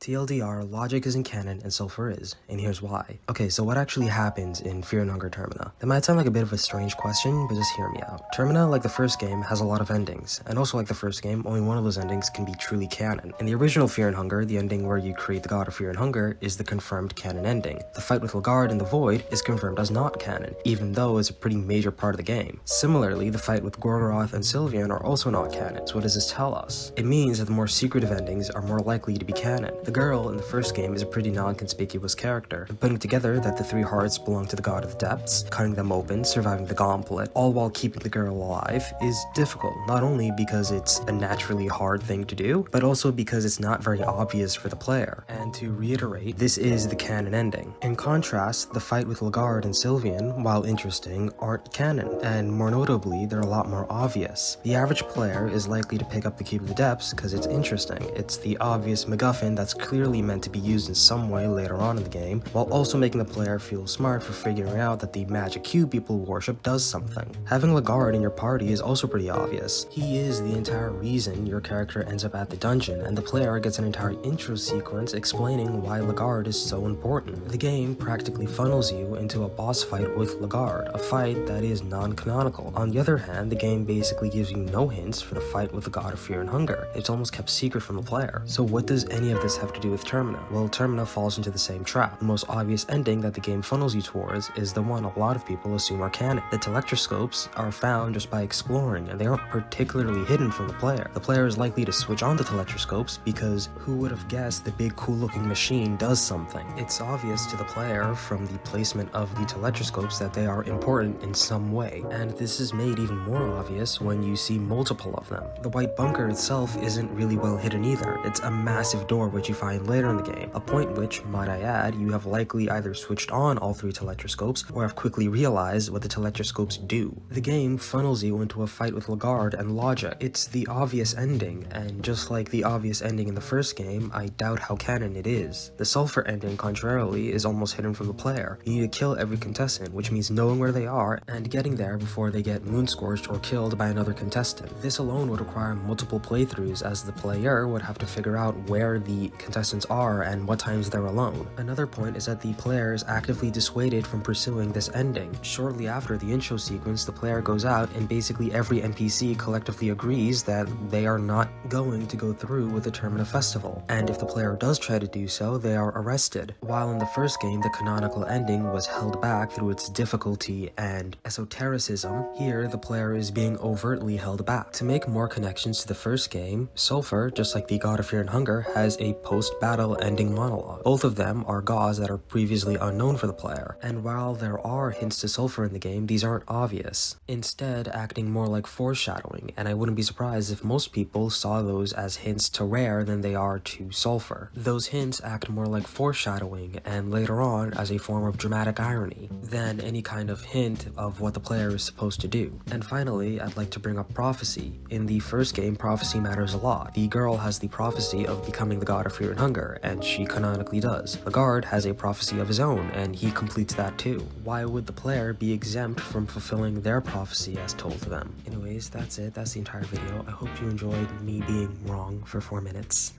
TLDR, logic isn't canon and sulfur is, and here's why. Okay, so what actually happens in Fear and Hunger Termina? That might sound like a bit of a strange question, but just hear me out. Termina, like the first game, has a lot of endings, and also like the first game, only one of those endings can be truly canon. In the original Fear and Hunger, the ending where you create the god of fear and hunger is the confirmed canon ending. The fight with Lagard in the Void is confirmed as not canon, even though it's a pretty major part of the game. Similarly, the fight with Gorgoroth and Sylvian are also not canon. So what does this tell us? It means that the more secretive endings are more likely to be canon. The girl in the first game is a pretty non-conspicuous character, and putting together that the three hearts belong to the god of the depths, cutting them open, surviving the gauntlet, all while keeping the girl alive, is difficult, not only because it's a naturally hard thing to do, but also because it's not very obvious for the player. And to reiterate, this is the canon ending. In contrast, the fight with Lagard and Sylvian, while interesting, aren't canon, and more notably, they're a lot more obvious. The average player is likely to pick up the Cube of the Depths because it's interesting. It's the obvious MacGuffin that's clearly meant to be used in some way later on in the game, while also making the player feel smart for figuring out that the magic cube people worship does something. Having Lagard in your party is also pretty obvious. He is the entire reason your character ends up at the dungeon, and the player gets an entire intro sequence explaining why Lagard is so important. The game practically funnels you into a boss fight with Lagard, a fight that is non-canonical. On the other hand, the game basically gives you no hints for the fight with the god of fear and hunger. It's almost kept secret from the player. So what does any of this have to do with Termina? Well, Termina falls into the same trap. The most obvious ending that the game funnels you towards is the one a lot of people assume are canon. The telectroscopes are found just by exploring, and they aren't particularly hidden from the player. The player is likely to switch on the telectroscopes because who would have guessed the big cool looking machine does something? It's obvious to the player from the placement of the telectroscopes that they are important in some way, and this is made even more obvious when you see multiple of them. The white bunker itself isn't really well hidden either. It's a massive door which you find later in the game, a point which, might I add, you have likely either switched on all three telectroscopes or have quickly realized what the telectroscopes do. The game funnels you into a fight with Lagard and Logic. It's the obvious ending, and just like the obvious ending in the first game, I doubt how canon it is. The sulfur ending, contrarily, is almost hidden from the player. You need to kill every contestant, which means knowing where they are and getting there before they get moonscorched or killed by another contestant. This alone would require multiple playthroughs, as the player would have to figure out where the contestants are and what times they're alone. Another point is that the player is actively dissuaded from pursuing this ending. Shortly after the intro sequence, the player goes out and basically every NPC collectively agrees that they are not going to go through with the Termina Festival, and if the player does try to do so, they are arrested. While in the first game, the canonical ending was held back through its difficulty and esotericism, here the player is being overtly held back. To make more connections to the first game, Sulfur, just like the God of Fear and Hunger, has a post-battle ending monologue. Both of them are gods that are previously unknown for the player, and while there are hints to Sulfur in the game, these aren't obvious, instead acting more like foreshadowing, and I wouldn't be surprised if most people saw those as hints to Rher than they are to Sulfur. Those hints act more like foreshadowing, and later on as a form of dramatic irony, than any kind of hint of what the player is supposed to do. And finally, I'd like to bring up prophecy. In the first game, prophecy matters a lot. The girl has the prophecy of becoming the god of fear and hunger, and she canonically does. Lagard has a prophecy of his own, and he completes that too. Why would the player be exempt from fulfilling their prophecy as told to them? Anyways, that's it. That's the entire video. I hope you enjoyed me being wrong for 4 minutes.